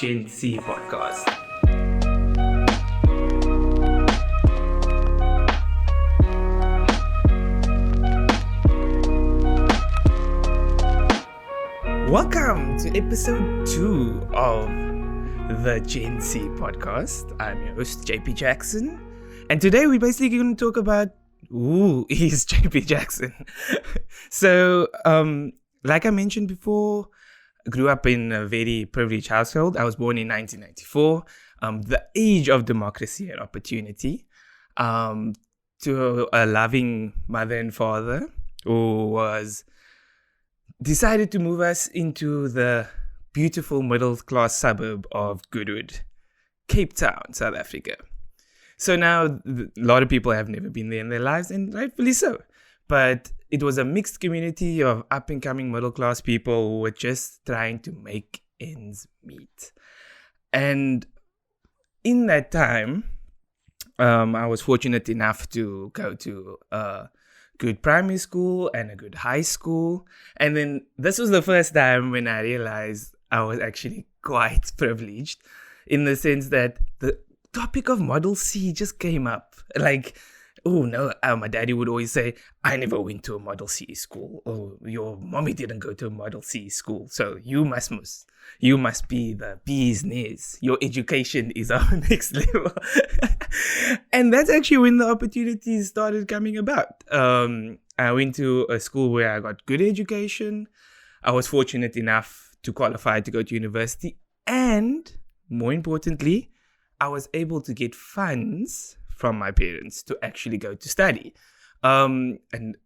Gen Z podcast. Welcome to episode 2 of the Gen Z podcast. I'm your host, JP Jackson. And today we're basically going to talk about who is JP Jackson. So, like I mentioned before, I grew up in a very privileged household. I was born in 1994, the age of democracy and opportunity, to a loving mother and father who decided to move us into the beautiful middle-class suburb of Goodwood, Cape Town, South Africa. So now a lot of people have never been there in their lives, and rightfully so. But it was a mixed community of up-and-coming middle-class people who were just trying to make ends meet. And in that time, I was fortunate enough to go to a good primary school and a good high school. And then this was the first time when I realized I was actually quite privileged, in the sense that the topic of Model C just came up. Like, oh no, my daddy would always say, I never went to a Model C school. Oh, your mommy didn't go to a Model C school. So you must be the bee's knees. Your education is our next level. And that's actually when the opportunities started coming about. I went to a school where I got good education. I was fortunate enough to qualify to go to university. And more importantly, I was able to get funds from my parents to actually go to study. And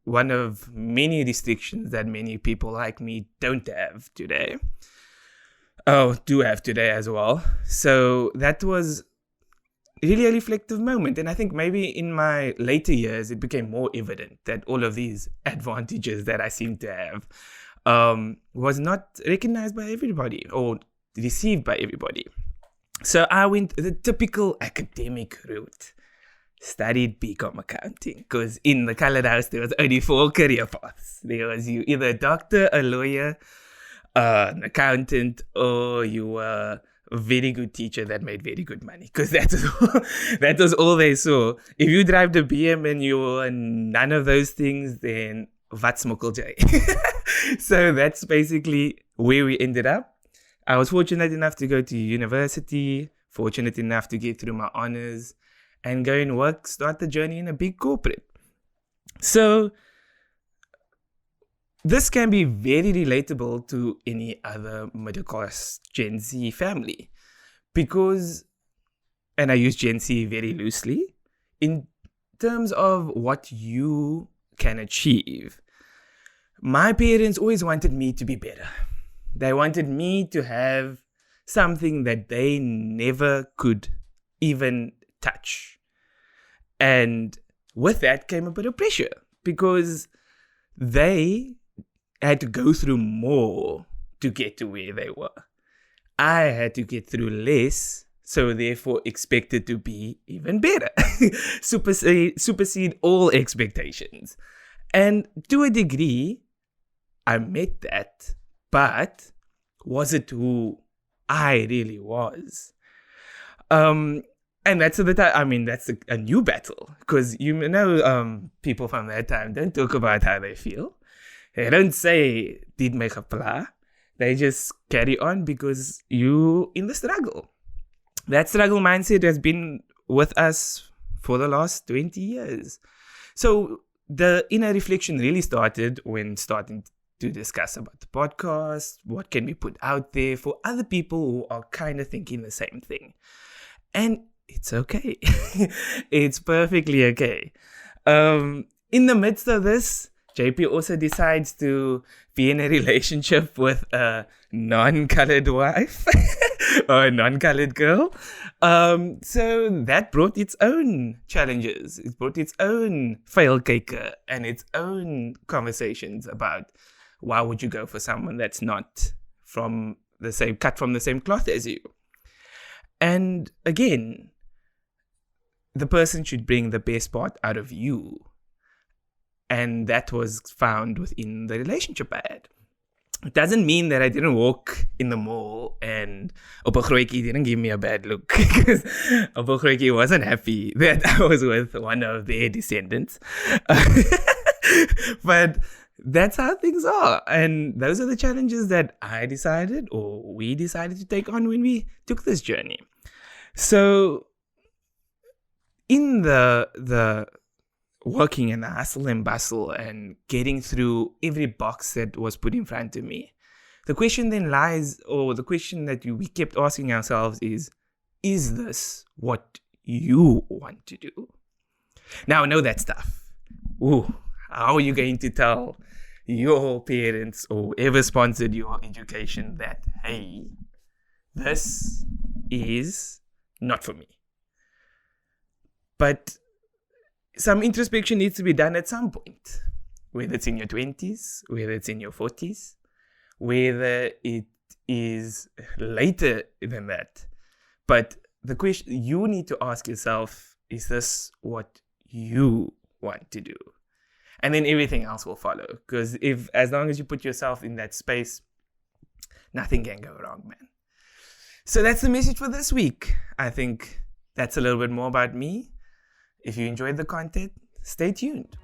one of many restrictions that many people like me don't have today. Do have today as well. So that was really a reflective moment. And I think maybe in my later years, it became more evident that all of these advantages that I seem to have was not recognized by everybody or received by everybody. So I went the typical academic route. Studied BCom accounting, because in the colored house there was only 4 career paths. There was you either a doctor, a lawyer, an accountant, or you were a very good teacher that made very good money, because that was all they saw. If you drive the BM and you were none of those things, then wat smokkel jy? So that's basically where we ended up. I was fortunate enough to go to university, fortunate enough to get through my honors, and go and work, start the journey in a big corporate. So this can be very relatable to any other middle-class Gen Z family. Because, and I use Gen Z very loosely, in terms of what you can achieve, my parents always wanted me to be better. They wanted me to have something that they never could even touch. And with that came a bit of pressure, because they had to go through more to get to where they were. I had to get through less, so therefore expected to be even better. Supersede all expectations. And to a degree, I met that, but was it who I really was? And that's that's a new battle, because people from that time don't talk about how they feel. They don't say, did make a pla. They just carry on because you in the struggle. That struggle mindset has been with us for the last 20 years. So the inner reflection really started when starting to discuss about the podcast, what can we put out there for other people who are kind of thinking the same thing. And it's okay. It's perfectly okay. In the midst of this, JP also decides to be in a relationship with a non-colored wife or a non-colored girl. So that brought its own challenges. It brought its own fail caker and its own conversations about why would you go for someone that's not cut from the same cloth as you. And again, the person should bring the best part out of you. And that was found within the relationship I had. It doesn't mean that I didn't walk in the mall and Obogroiki didn't give me a bad look, because Obogroiki wasn't happy that I was with one of their descendants. But that's how things are. And those are the challenges that I decided, or we decided to take on when we took this journey. So in the working and the hustle and bustle and getting through every box that was put in front of me, the question then lies, or the question that we kept asking ourselves is this what you want to do? Now, I know that stuff. Ooh, how are you going to tell your parents or whoever sponsored your education that, hey, this is not for me? But some introspection needs to be done at some point, whether it's in your 20s, whether it's in your 40s, whether it is later than that. But the question you need to ask yourself, is this what you want to do? And then everything else will follow. Because as long as you put yourself in that space, nothing can go wrong, man. So that's the message for this week. I think that's a little bit more about me. If you enjoyed the content, stay tuned.